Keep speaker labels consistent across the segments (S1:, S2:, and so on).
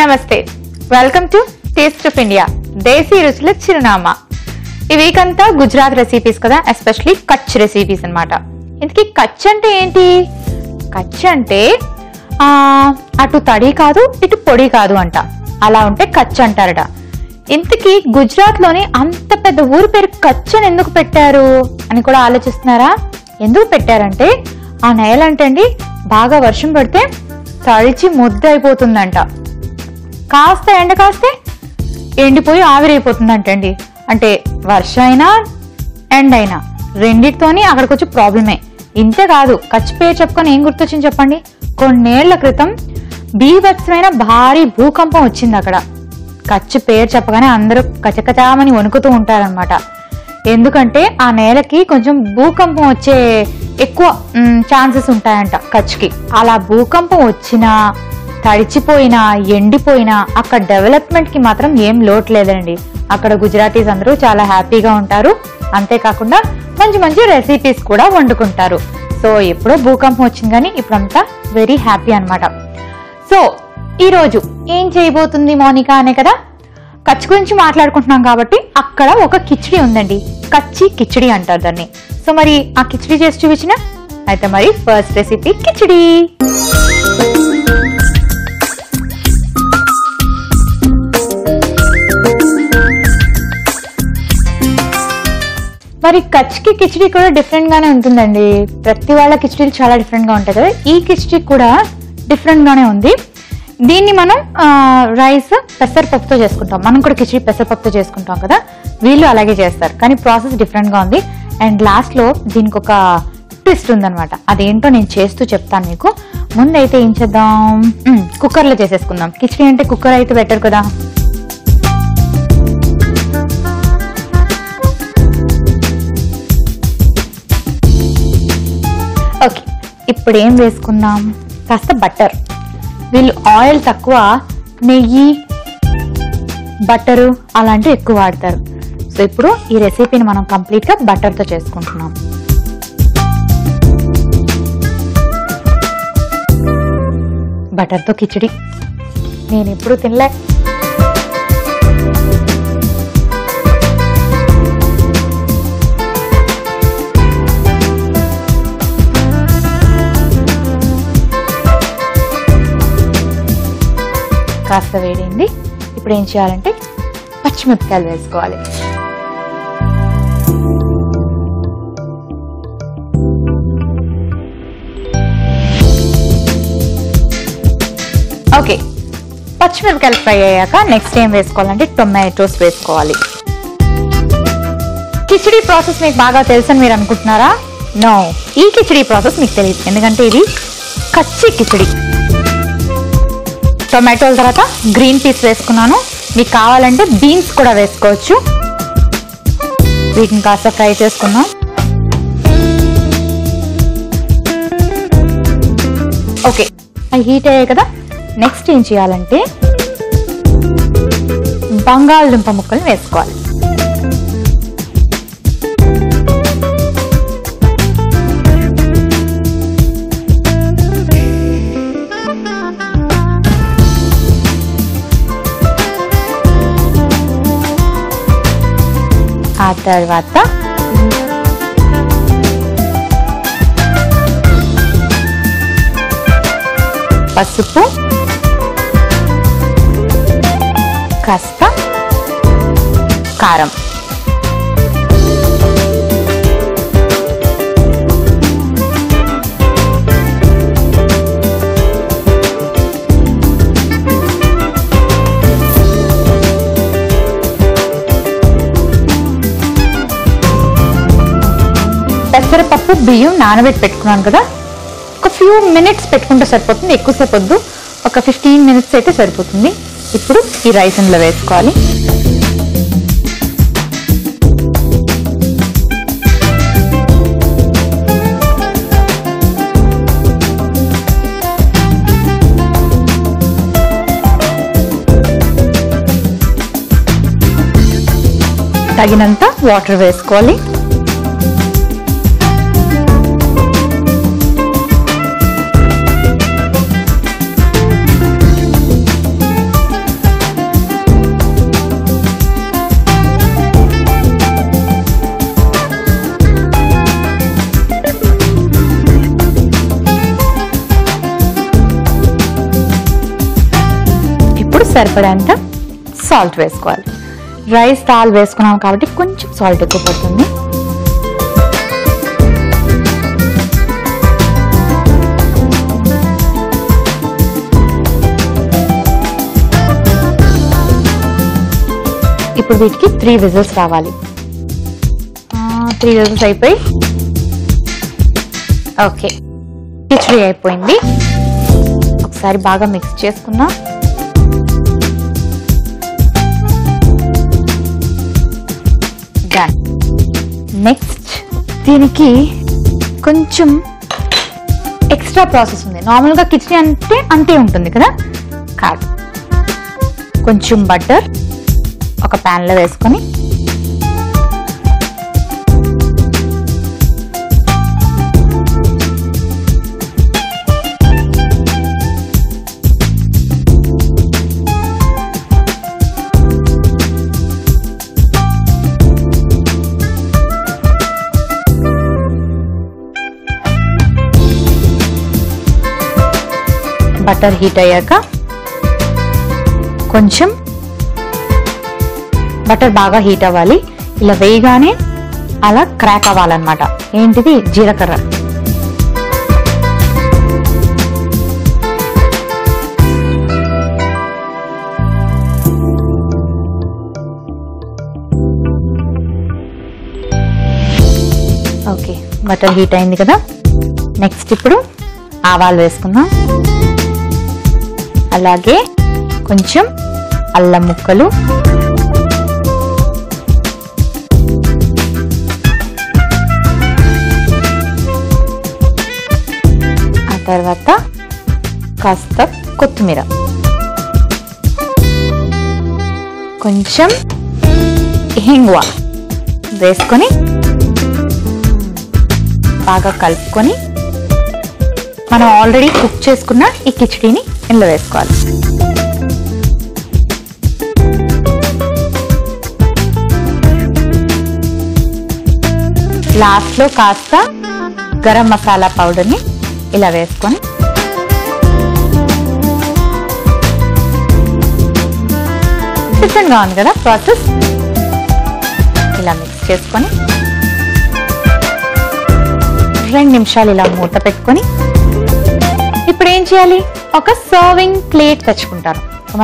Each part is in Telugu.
S1: నమస్తే, welcome to taste of India, దేశీ రుచుల చిరునామా. ఈ వీక్ అంతా గుజరాత్ రెసిపీస్ కదా, ఎస్పెషలీ కచ్ రెసిపీస్ అన్నమాట. ఇంతకీ కచ్ అంటే ఏంటి? కచ్ అంటే అటు తడి కాదు ఇటు పొడి కాదు అంట, అలా ఉంటే కచ్ అంటారట. ఇంతకీ గుజరాత్ లోని అంత పెద్ద ఊరి పేరు కచ్ అని ఎందుకు పెట్టారు అని కూడా ఆలోచిస్తున్నారా? ఎందుకు పెట్టారంటే ఆ నేల అంటండి బాగా వర్షం పడితే తడిచి ముద్ద అయిపోతుందంట. కాస్త ఎండ కాస్తే ఎండిపోయి ఆవిరైపోతుందంటండి. అంటే వర్షం అయినా ఎండ అయినా రెండిటితోని అక్కడికి వచ్చి ప్రాబ్లమే. ఇంతే కాదు, కచ్ పేరు చెప్పుకొని ఏం గుర్తొచ్చింది చెప్పండి? కొన్నేళ్ల క్రితం బీభత్సమైన భారీ భూకంపం వచ్చింది అక్కడ. కచ్ పేరు చెప్పగానే అందరూ కచకచామని వణుకుతూ ఉంటారనమాట. ఎందుకంటే ఆ నేలకి కొంచెం భూకంపం వచ్చే ఎక్కువ ఛాన్సెస్ ఉంటాయంట కచ్కి. అలా భూకంపం వచ్చినా తడిచిపోయినా ఎండిపోయినా అక్కడ డెవలప్మెంట్ కి మాత్రం ఏం లోటు లేదండి. అక్కడ గుజరాతీస్ అందరూ చాలా హ్యాపీగా ఉంటారు. అంతేకాకుండా మంచి మంచి రెసిపీస్ కూడా వండుకుంటారు. సో ఎప్పుడో భూకంపం వచ్చింది కానీ ఇప్పుడంతా వెరీ హ్యాపీ అనమాట. సో ఈ రోజు ఏం చేయబోతుంది మోనికా అనే కదా, కచ్ గురించి మాట్లాడుకుంటున్నాం కాబట్టి అక్కడ ఒక కిచిడి ఉందండి. కచ్చి కిచిడి అంటారు దాన్ని. సో మరి ఆ కిచిడి చేసి చూపించిన అయితే మరి ఫస్ట్ రెసిపీ కిచిడి. మరి కచ్ కి కిచిడి కూడా డిఫరెంట్ గానే ఉంటుందండి. ప్రతి వాళ్ళ కిచిడీలు చాలా డిఫరెంట్ గా ఉంటాయి కదా, ఈ కిచిడి కూడా డిఫరెంట్ గానే ఉంది. దీన్ని మనం రైస్ పెసరపప్పుతో చేసుకుంటాం. మనం కూడా కిచిడి పెసరపప్పుతో చేసుకుంటాం కదా, వీళ్ళు అలాగే చేస్తారు కానీ ప్రాసెస్ డిఫరెంట్ గా ఉంది. అండ్ లాస్ట్ లో దీనికి ఒక ట్విస్ట్ ఉందనమాట. అదేంటో నేను చేస్తూ చెప్తాను మీకు. ముందైతే ఏం చేద్దాం, కుక్కర్ లో చేసేసుకుందాం. కిచిడి అంటే కుక్కర్ అయితే బెటర్ కదా. ఓకే, ఇప్పుడు ఏం వేసుకుందాం, కాస్త బటర్. వీళ్ళు ఆయిల్ తక్కువ, నెయ్యి బటరు అలాంటివి ఎక్కువ వాడతారు. సో ఇప్పుడు ఈ రెసిపీని మనం కంప్లీట్ గా బటర్ తో చేసుకుంటున్నాం. బటర్ తో కిచిడి నేను ఎప్పుడు తినలే. కాస్త వేడింది. ఇప్పుడు ఏం చేయాలంటే పచ్చిమిరపకాయలు వేసుకోవాలి. ఓకే, పచ్చిమిరపకాయలు ఫ్రై అయ్యాక నెక్స్ట్ ఏం వేసుకోవాలంటే టొమాటోస్ వేసుకోవాలి. కిచిడి ప్రాసెస్ మీకు బాగా తెలుసని మీరు అనుకుంటున్నారా? నో, ఈ కిచిడి ప్రాసెస్ మీకు తెలియదు, ఎందుకంటే ఇది కచ్చి కిచిడి. టొమాటోల తర్వాత గ్రీన్ పీస్ వేసుకున్నాను. మీకు కావాలంటే బీన్స్ కూడా వేసుకోవచ్చు. వీటిని కాస్త ఫ్రై చేసుకున్నాం. ఓకే, అవి హీట్ అయ్యాయి కదా. నెక్స్ట్ ఏం చేయాలంటే బంగాళదుంప ముక్కలు వేసుకోవాలి. ఆ తర్వాత పసుపు, కాస్త కారం, పెసరపప్పు బియ్యం నానబెట్టి పెట్టుకున్నాను కదా, ఒక ఫ్యూ మినిట్స్ పెట్టుకుంటే సరిపోతుంది, ఎక్కువసేపు వద్దు. ఒక 15 మినిట్స్ అయితే సరిపోతుంది. ఇప్పుడు ఈ రైస్ ఇందులో వేసుకోవాలి. తగినంత వాటర్ వేసుకోవాలి. సరిపడేంత సాల్ట్ వేసుకోవాలి. రైస్ దాల్ వేసుకున్నాం కాబట్టి కొంచెం సాల్ట్ ఎక్కువ పడుతుంది. ఇప్పుడు వీటికి 3 విజిల్స్ రావాలి. 3 విజిల్స్ అయిపోయి ఓకే, కిచిడి అయిపోయింది. ఒకసారి బాగా మిక్స్ చేసుకుందాం. డన్. నెక్స్ట్ దీనికి కొంచెం ఎక్స్ట్రా ప్రాసెస్ ఉంది. నార్మల్గా కిచిడి అంటే అంతే ఉంటుంది కదా, కాదు. కొంచెం బటర్ ఒక ప్యాన్ లో వేసుకొని బటర్ హీట్ అయ్యాక కొంచెం బటర్ బాగా హీట్ అవ్వాలి. ఇలా వేయగానే అలా క్రాక్ అవ్వాలన్నమాట. ఏంటిది? జీలకర్ర. ఓకే, బటర్ హీట్ అయింది కదా. నెక్స్ట్ ఇప్పుడు ఆవాలు వేసుకుందాం. అలాగే కొంచెం అల్లం ముక్కలు, తర్వాత కాస్త కొత్తిమీర, కొంచెం హింగువ వేసుకొని బాగా కలుపుకొని మనం ఆల్రెడీ కుక్ చేసుకున్న ఈ కిచిడిని ఇందులో వేసుకోవాలి. లాస్ట్ లో కాస్త గరం మసాలా పౌడర్ ని ఇలా వేసుకొని డిఫరెంట్ గా ఉంది కదా ప్రాసెస్. ఇలా మిక్స్ చేసుకొని 2 నిమిషాలు ఇలా మూత పెట్టుకొని ఇప్పుడు ఏం చేయాలి? ఒక సర్వింగ్ ప్లేట్ తెచ్చుకుంటాను.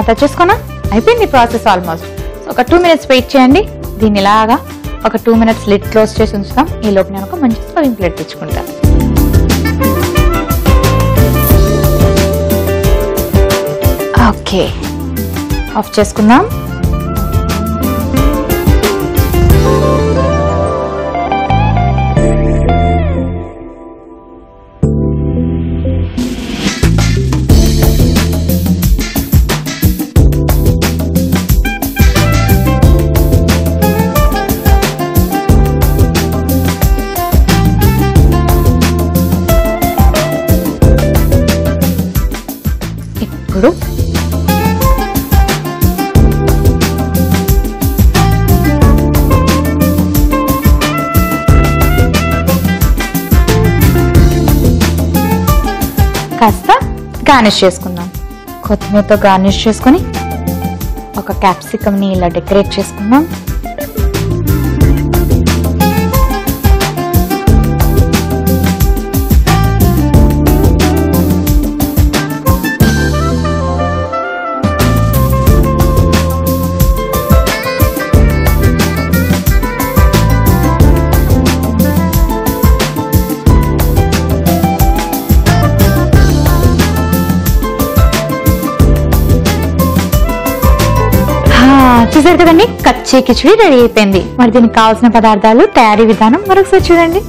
S1: తెచ్చేసుకున్నా అయిపోయింది ప్రాసెస్ ఆల్మోస్ట్. ఒక 2 minutes వెయిట్ చేయండి. దీన్ని ఇలాగా ఒక 2 minutes లిడ్ క్లోజ్ చేసి ఉంచుతాం. ఈ లోపు నేను ఒక మంచి సర్వింగ్ ప్లేట్ తెచ్చుకుంటాను. ఓకే, ఆఫ్ చేసుకుందాం. ఇప్పుడు కాస్త గార్నిష్ చేసుకుందాం. కొత్తిమీరతో గార్నిష్ చేసుకొని ఒక క్యాప్సికమ్ ని ఇలా డెకరేట్ చేసుకుందాం. చూసారు కదండి, కచ్చీ కిచిడి రెడీ అయిపోయింది. మరి దీనికి కావాల్సిన పదార్థాలు, తయారీ విధానం మరొకసారి చూడండి.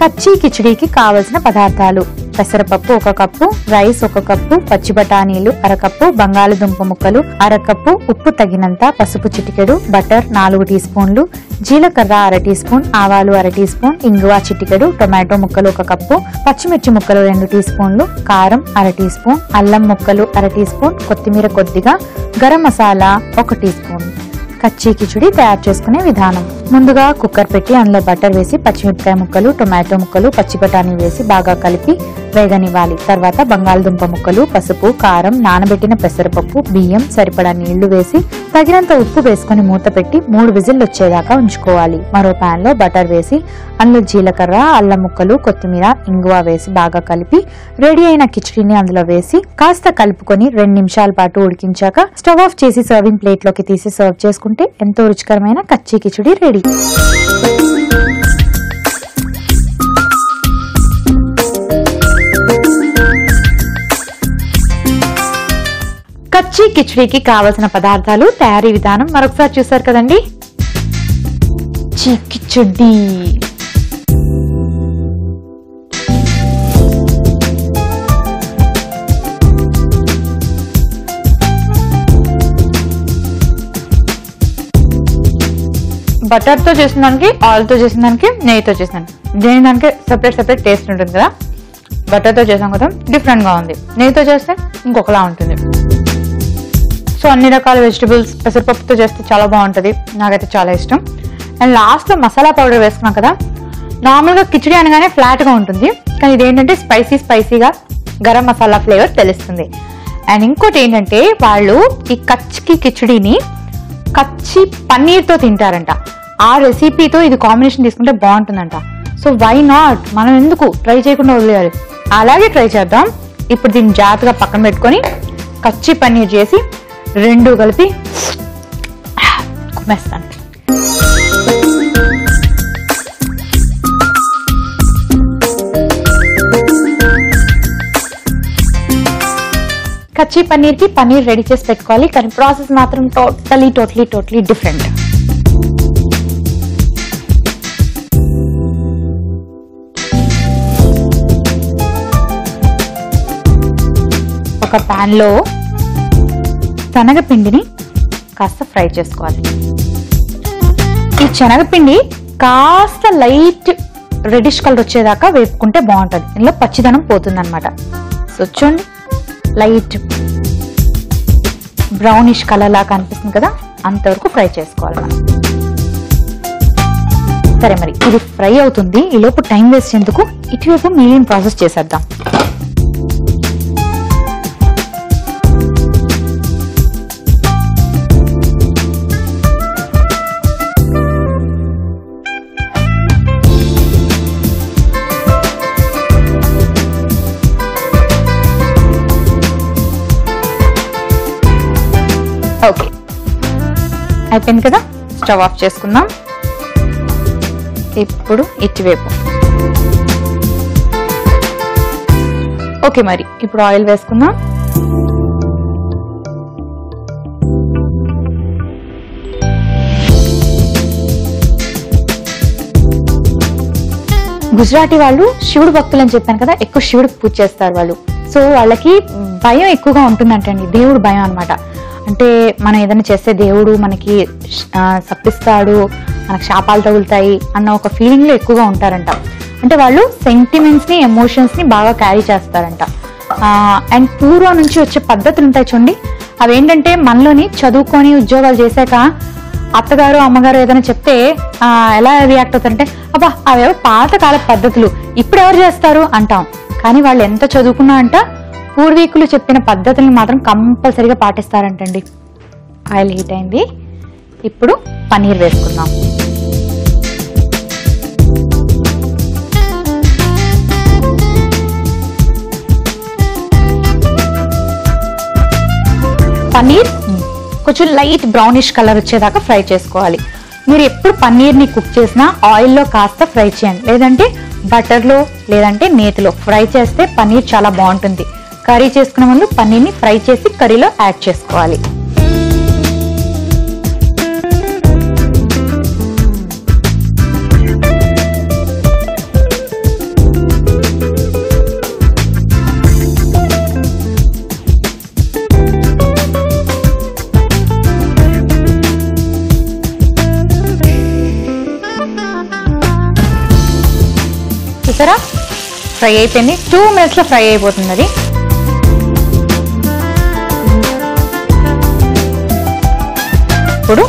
S1: కచ్చీ కిచిడికి కావలసిన పదార్థాలు: పెసరపప్పు 1 కప్పు, రైస్ 1 కప్పు, పచ్చి బఠానీలు 1/2 కప్పు, బంగాళదుంప ముక్కలు 1/2 కప్పు, ఉప్పు తగినంత, పసుపు చిటికెడు, బటర్ 4 టీ స్పూన్లు, జీలకర్ర 1/2 టీ స్పూన్, ఆవాలు 1/2 టీ స్పూన్, ఇంగువ చిటికెడు, టొమాటో ముక్కలు 1 కప్పు, పచ్చిమిర్చి ముక్కలు 2 టీ స్పూన్లు, కారం 1/2 టీ స్పూన్, అల్లం ముక్కలు 1/2 టీ స్పూన్, కొత్తిమీర కొద్దిగా, గరం మసాలా 1 టీ స్పూన్. కచ్చీ కిచిడి తయారు చేసుకునే విధానం: ముందుగా కుక్కర్ పెట్టి అందులో బటర్ వేసి పచ్చిమిరపకాయ ముక్కలు, టొమాటో ముక్కలు, పచ్చి బఠానీ వేసి బాగా కలిపి వేగనివ్వాలి. తర్వాత బంగాళదుంప ముక్కలు, పసుపు, కారం, నానబెట్టిన పెసరపప్పు, బియ్యం, సరిపడా నీళ్లు వేసి తగినంత ఉప్పు వేసుకుని మూత పెట్టి 3 విజిల్లు వచ్చేదాకా ఉంచుకోవాలి. మరో పాన్ లో బటర్ వేసి అందులో జీలకర్ర, అల్లం ముక్కలు, కొత్తిమీర, ఇంగువ వేసి బాగా కలిపి రెడీ అయిన కిచిడీని అందులో వేసి కాస్త కలుపుకొని 2 నిమిషాల పాటు ఉడికించాక స్టవ్ ఆఫ్ చేసి సర్వింగ్ ప్లేట్ లోకి తీసి సర్వ్ చేసుకుంటే ఎంతో రుచికరమైన కచ్చి కిచిడి రెడీ. కచ్చి కిచిడీకి కావలసిన పదార్థాలు, తయారీ విధానం మరొకసారి చూసారు కదండి. కిచిడి బటర్ తో చేసిన దానికి, ఆయిల్ తో చేసిన దానికి, నెయ్యితో చేసిన దానికి సెపరేట్ టేస్ట్ ఉంటుంది కదా. బటర్ తో చేసాం కదా, డిఫరెంట్ గా ఉంది. నెయ్యితో చేస్తే ఇంకొకలా ఉంటుంది. సో అన్ని రకాల వెజిటబుల్స్ పెసరపప్పుతో చేస్తే చాలా బాగుంటుంది. నాకైతే చాలా ఇష్టం. అండ్ లాస్ట్ లో మసాలా పౌడర్ వేసుకున్నాం కదా. నార్మల్గా కిచిడి అనగానే ఫ్లాట్ గా ఉంటుంది, కానీ ఇదేంటంటే స్పైసీగా గరం మసాలా ఫ్లేవర్ తెలుస్తుంది. అండ్ ఇంకోటి ఏంటంటే వాళ్ళు ఈ కచ్చి కిచిడీని కచ్చి పన్నీర్తో తింటారంట. ఆ రెసిపీతో ఇది కాంబినేషన్ తీసుకుంటే బాగుంటుందంట. సో వై నాట్, మనం ఎందుకు ట్రై చేయకుండా వదిలేయాలి. అలాగే ట్రై చేద్దాం. ఇప్పుడు దీన్ని జాగ్రత్తగా పక్కన పెట్టుకొని కచ్చి పన్నీర్ చేసి 2 కలిపి కుమ్మేస్తాను. కచ్చి పన్నీర్ కి పన్నీర్ రెడీ చేసి పెట్టుకోవాలి, కానీ ప్రాసెస్ మాత్రం టోటలీ డిఫరెంట్. ఒక పాన్ లో శనగపిండిని కాస్త ఫ్రై చేసుకోవాలి. ఈ శనగపిండి కాస్త లైట్ రెడిష్ కలర్ వచ్చేదాకా వేపుకుంటే బాగుంటుంది. ఇందులో పచ్చిదనం పోతుంది అనమాట. సో చూడండి, లైట్ బ్రౌనిష్ కలర్ లాగా కనిపిస్తుంది కదా, అంతవరకు ఫ్రై చేసుకోవాలి మనం. సరే, మరి ఇది ఫ్రై అవుతుంది. ఈ లోపు టైం వేస్ట్ ఎందుకు, ఇటువైపు మిగిలిన ప్రాసెస్ చేసేద్దాం. ఓకే, అయిపోయింది కదా. స్టవ్ ఆఫ్ చేసుకుందాం. ఇప్పుడు ఇటువైపు. ఓకే, మరి ఇప్పుడు ఆయిల్ వేసుకుందాం. గుజరాతీ వాళ్ళు శివుడు భక్తులు అని చెప్పాను కదా, ఎక్కువ శివుడికి పూజ చేస్తారు వాళ్ళు. సో వాళ్ళకి భయం ఎక్కువగా ఉంటుందంటండి, దేవుడు భయం అనమాట. అంటే మనం ఏదైనా చేస్తే దేవుడు మనకి శపిస్తాడు, మనకు శాపాలు తగులుతాయి అన్న ఒక ఫీలింగ్ లో ఎక్కువగా ఉంటారంట. అంటే వాళ్ళు సెంటిమెంట్స్ ని, ఎమోషన్స్ ని బాగా క్యారీ చేస్తారంట. అండ్ పూర్వం నుంచి వచ్చే పద్ధతులు ఉంటాయి చూడండి, అవేంటంటే మనలోని చదువుకొని ఉద్యోగాలు చేశాక అత్తగారు అమ్మగారు ఏదైనా చెప్తే ఎలా రియాక్ట్ అవుతారంటే, అబ్బా అవేవో పాతకాల పద్ధతులు ఇప్పుడు ఎవరు చేస్తారు అంటాం. కానీ వాళ్ళు ఎంత చదువుకున్నా అంట పూర్వీకులు చెప్పిన పద్ధతులను మాత్రం కంపల్సరీగా పాటిస్తారంటండి. ఆయిల్ హీట్ అయింది. ఇప్పుడు పన్నీర్ వేసుకుందాం. పన్నీర్ కొంచెం లైట్ బ్రౌనిష్ కలర్ వచ్చేదాకా ఫ్రై చేసుకోవాలి. మీరు ఎప్పుడు పన్నీర్ని కుక్ చేసినా ఆయిల్లో కాస్త ఫ్రై చేయండి, లేదంటే బటర్లో లేదంటే నేతిలో ఫ్రై చేస్తే పన్నీర్ చాలా బాగుంటుంది. కర్రీ చేసుకునే ముందు పన్నీర్ని ఫ్రై చేసి కర్రీలో యాడ్ చేసుకోవాలి. చూసారా, ఫ్రై అయిపోయింది. 2 minutes లో ఫ్రై అయిపోతుంది అది. ఇప్పుడు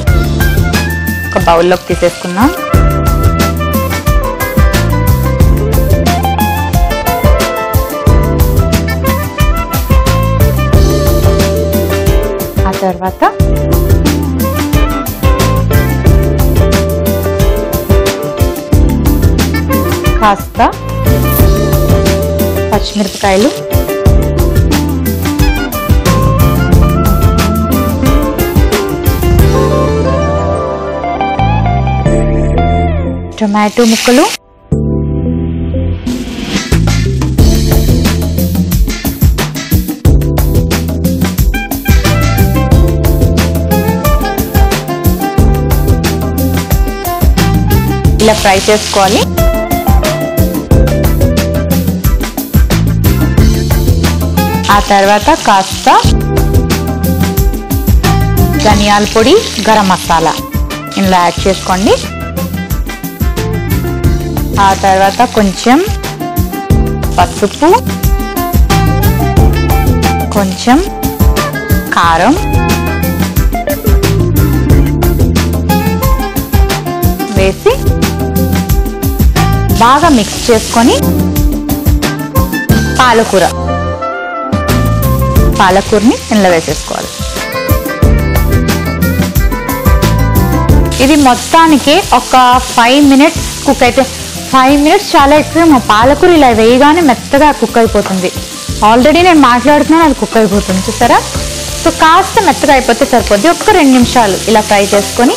S1: ఒక బౌల్లోకి తీసేసుకుందాం. తర్వాత కాస్త పచ్చిమిరపకాయలు, టొమాటో ముక్కలు, ఇలా ఫ్రై చేసుకోవాలి. ఆ తర్వాత కాస్త ధనియాల పొడి, గరం మసాలా ఇందులో యాడ్ చేసుకోండి. ఆ తర్వాత కొంచెం పసుపు, కొంచెం కారం వేసి బాగా మిక్స్ చేసుకొని పాలకూరని ఇందులో వేసేసుకోవాలి. ఇది మొత్తానికి ఒక 5 మినిట్స్ కుక్ అయితే 5 మినిట్స్ చాలా ఎక్కువ. పాలకూర ఇలా వేయగానే మెత్తగా కుక్ అయిపోతుంది. ఆల్రెడీ నేను మాట్లాడుతున్నాను, అది కుక్ అయిపోతుంది చూసారా. సో కాస్త మెత్తగా అయిపోతే సరిపోద్ది. ఒక్క 2 నిమిషాలు ఇలా ఫ్రై చేసుకొని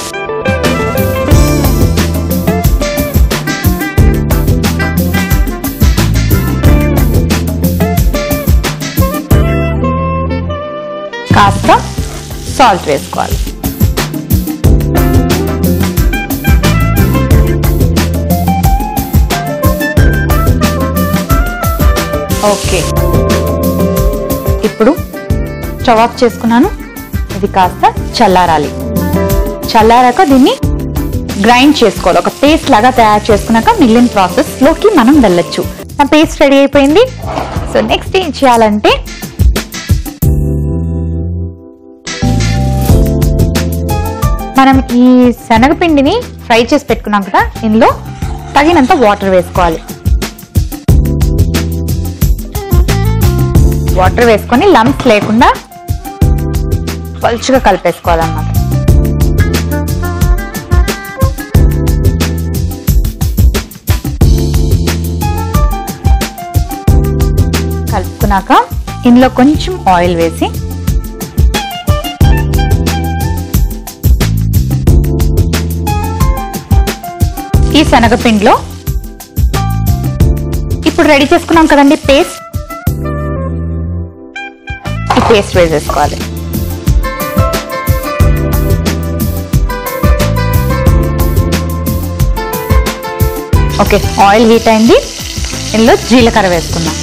S1: కాస్త సాల్ట్ వేసుకోవాలి. ఓకే, ఇప్పుడు స్టవ్ ఆఫ్ చేసుకున్నాను. ఇది కాస్త చల్లారాలి. చల్లారాక దీన్ని గ్రైండ్ చేసుకోవాలి. ఒక పేస్ట్ లాగా తయారు చేసుకున్నాక మిగిలిన ప్రాసెస్ లోకి మనం వెళ్ళొచ్చు. నా పేస్ట్ రెడీ అయిపోయింది. సో నెక్స్ట్ ఏం చేయాలంటే మనం ఈ శనగపిండిని ఫ్రై చేసి పెట్టుకున్నాం కదా, ఇందులో తగినంత వాటర్ వేసుకోవాలి. వాటర్ వేసుకొని లంప్స్ లేకుండా పలుచగా కలిపేసుకోవాలన్నమాట. కలుపుకున్నాక ఇందులో కొంచెం ఆయిల్ వేసి ఈ శనగపిండిలో ఇప్పుడు రెడీ చేసుకున్నాం కదండి పేస్ట్, ఈ పేస్ట్ వేసేసుకోవాలి. ఓకే, ఆయిల్ హీట్ అయింది. ఇందులో జీలకర్ర వేసుకున్నాం.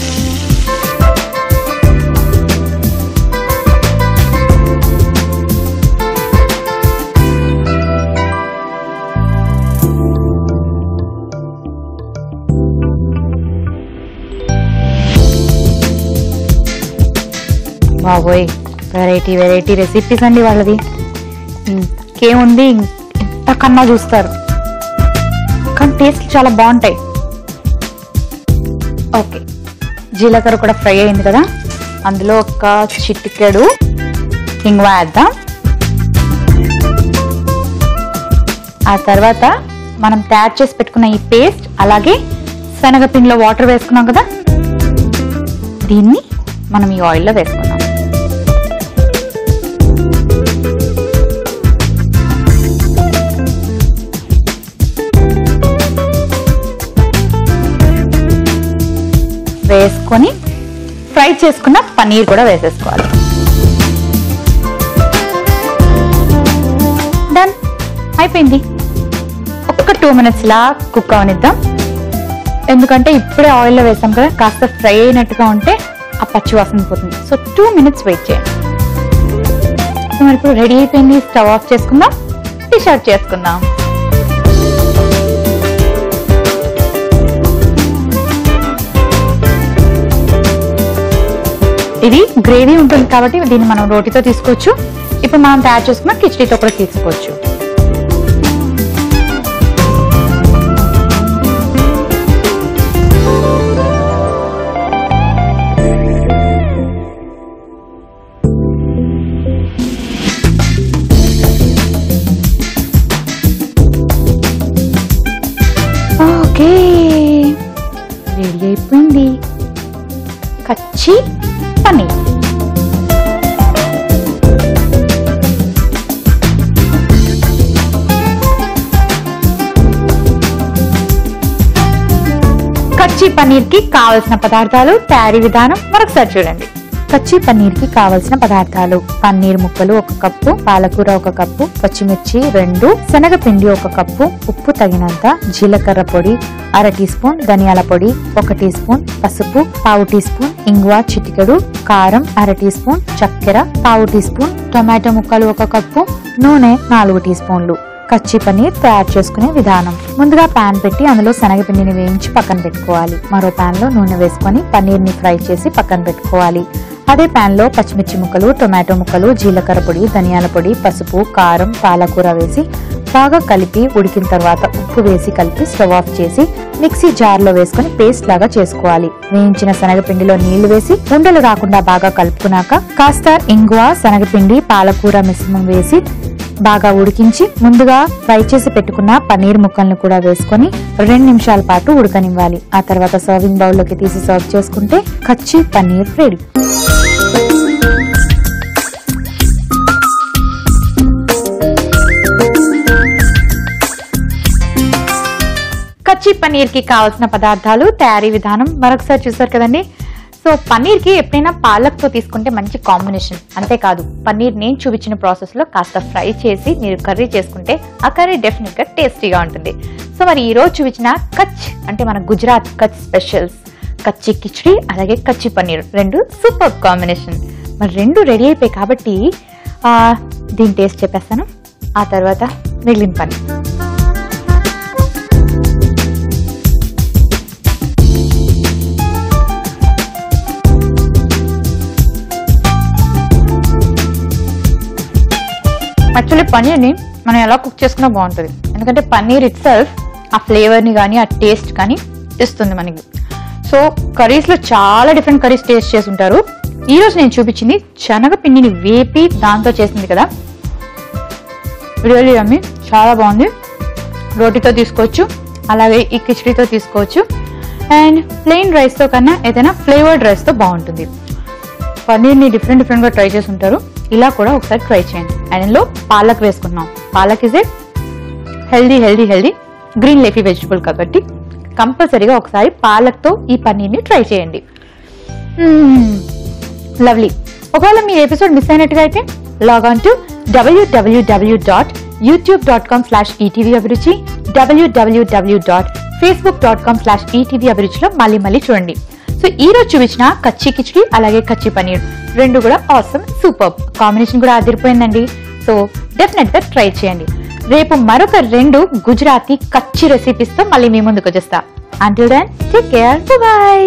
S1: బాబోయ్, వెరైటీ వెరైటీ రెసిపీస్ అండి వాళ్ళది. ఇంకేముంది, ఇంతకన్నా చూస్తారు, కానీ టేస్ట్ చాలా బాగుంటాయి. ఓకే, జీలకర్ర కూడా ఫ్రై అయింది కదా, అందులో ఒక చిటికెడు ఇంగువ వేద్దాం. ఆ తర్వాత మనం తయారు చేసి పెట్టుకున్న ఈ పేస్ట్, అలాగే శనగపిండిలో వాటర్ వేసుకున్నాం కదా, దీన్ని మనం ఈ ఆయిల్లో వేసుకున్నాం. వేసుకొని ఫ్రై చేసుకున్న పన్నీర్ కూడా వేసేసుకోవాలి. డన్, అయిపోయింది. ఒక్క 2 మినిట్స్ ఇలా కుక్ అవనిద్దాం. ఎందుకంటే ఇప్పుడే ఆయిల్లో వేసాం కదా, కాస్త ఫ్రై అయినట్టుగా ఉంటే ఆ పచ్చి వాసన పోతుంది. సో 2 మినిట్స్ వెయిట్ చేయండి. సో మరి ఇప్పుడు రెడీ అయిపోయింది. స్టవ్ ఆఫ్ చేసుకుందాం, డిష్ అవుట్ చేసుకుందాం. ఇది గ్రేవీ ఉంటుంది కాబట్టి దీన్ని మనం రోటీతో తీసుకోవచ్చు. ఇప్పుడు మనం తయారు చేసుకున్న కిచడీతో కూడా తీసుకోవచ్చు. కచ్చి పన్నీర్. కచ్చి పన్నీర్ కి కావలసిన పదార్థాలు, తయారీ విధానం మరొకసారి చూడండి. కచ్చి పన్నీర్ కి కావలసిన పదార్థాలు: పన్నీర్ ముక్కలు 1 కప్పు, పాలకూర 1 కప్పు, పచ్చిమిర్చి 2, శనగపిండి 1 కప్పు, ఉప్పు తగినంత, జీలకర్ర పొడి 1/2 టీ స్పూన్, ధనియాల పొడి 1 టీ స్పూన్, పసుపు 1/2 టీ స్పూన్, ఇంగువ చిటికెడు, కారం 1/2 టీ స్పూన్, చక్కెర 1/2 టీ స్పూన్, టొమాటో ముక్కలు 1 కప్పు, నూనె 4 టీ స్పూన్లు. కచ్చి పన్నీర్ తయారు చేసుకునే విధానం: ముందుగా పాన్ పెట్టి అందులో శనగపిండిని వేయించి పక్కన పెట్టుకోవాలి. మరో పాన్ లో నూనె వేసుకొని పన్నీర్ ని ఫ్రై చేసి పక్కన పెట్టుకోవాలి. అదే పాన్ లో పచ్చిమిర్చి ముక్కలు, టొమాటో ముక్కలు, జీలకర్ర పొడి, ధనియాల పొడి, పసుపు, కారం, పాలకూర వేసి బాగా కలిపి ఉడికిన తర్వాత ఉప్పు వేసి కలిపి స్టవ్ ఆఫ్ చేసి మిక్సీ జార్ లో వేసుకుని పేస్ట్ లాగా చేసుకోవాలి. వేయించిన శనగపిండిలో నీళ్లు వేసి ఉండలు రాకుండా బాగా కలుపుకున్నాక కాస్త ఇంగువ, శనగపిండి, పాలకూర మిశ్రమం వేసి బాగా ఉడికించి ముందుగా ఫ్రై చేసి పెట్టుకున్న పన్నీర్ ముక్కలను కూడా వేసుకొని 2 నిమిషాల పాటు ఉడకనివ్వాలి. ఆ తర్వాత సర్వింగ్ బౌల్ లోకి తీసి సర్వ్ చేసుకుంటే కచ్చి పన్నీర్ రెడీ. కచ్చి పన్నీర్ కి కావాల్సిన పదార్థాలు, తయారీ విధానం మరొకసారి చూసారు కదండి. సో పన్నీర్ కి ఎప్పుడైనా పాలక్ తో తీసుకుంటే మంచి కాంబినేషన్. అంతేకాదు పన్నీర్ నేను చూపించిన ప్రాసెస్ లో కాస్త ఫ్రై చేసి మీరు కర్రీ చేసుకుంటే ఆ కర్రీ డెఫినెట్ గా టేస్టీగా ఉంటుంది. సో మరి ఈ రోజు చూపించిన కచ్ అంటే మన గుజరాత్ కచ్ స్పెషల్స్ కచ్చి కిచడీ అలాగే కచ్చి పన్నీర్ 2 సూపర్ కాంబినేషన్. మరి 2 రెడీ అయిపోయి కాబట్టి దీని టేస్ట్ చెప్పేస్తాను, ఆ తర్వాత మిగిలిన పని. యాక్చువల్లీ పన్నీర్ని మనం ఎలా కుక్ చేసుకున్నా బాగుంటుంది, ఎందుకంటే పన్నీర్ ఇట్ సెల్ఫ్ ఆ ఫ్లేవర్ని కానీ ఆ టేస్ట్ కానీ ఇస్తుంది మనకి. సో కర్రీస్లో చాలా డిఫరెంట్ కర్రీస్ టేస్ట్ చేసి ఉంటారు. ఈరోజు నేను చూపించింది శనగపిండిని వేపి దాంతో చేసింది కదా, రియల్లీ యమ్మీ, చాలా బాగుంది. రోటీతో తీసుకోవచ్చు, అలాగే ఈ కిచడీతో తీసుకోవచ్చు, అండ్ ప్లెయిన్ రైస్తో కన్నా ఏదైనా ఫ్లేవర్డ్ రైస్తో బాగుంటుంది. పన్నీర్ని డిఫరెంట్గా ట్రై చేసి ఉంటారు, ఇలా కూడా ఒకసారి ట్రై చేయండి. అండ్ ఇందులో పాలక్ వేసుకున్నాం. Palak is a healthy green leafy vegetable కాబట్టి కంపల్సరీగా ఒకసారి పాలక్తో ఈ పన్నీర్ని ట్రై చేయండి. లవ్లీ. ఒకవేళ మీ ఎపిసోడ్ మిస్ అయినట్టుగా అయితే లాగాన్ టు www.youtube.com/etvabhiruchi, www.facebook.com/etvabhiruchiలో మళ్ళీ చూడండి. సో ఈ రోజు చూపించిన కచ్చి కిచడీ అలాగే కచ్చి పన్నీర్ 2 కూడా ఆసమ్, సూపర్ కాంబినేషన్ కూడా అదిరిపోయిందండి. సో డెఫినెట్ గా ట్రై చేయండి. రేపు మరొక 2 గుజరాతీ కచ్చి రెసిపీస్ తో మళ్ళీ మీ ముందుకు వచ్చేస్తా. Until then take care, by.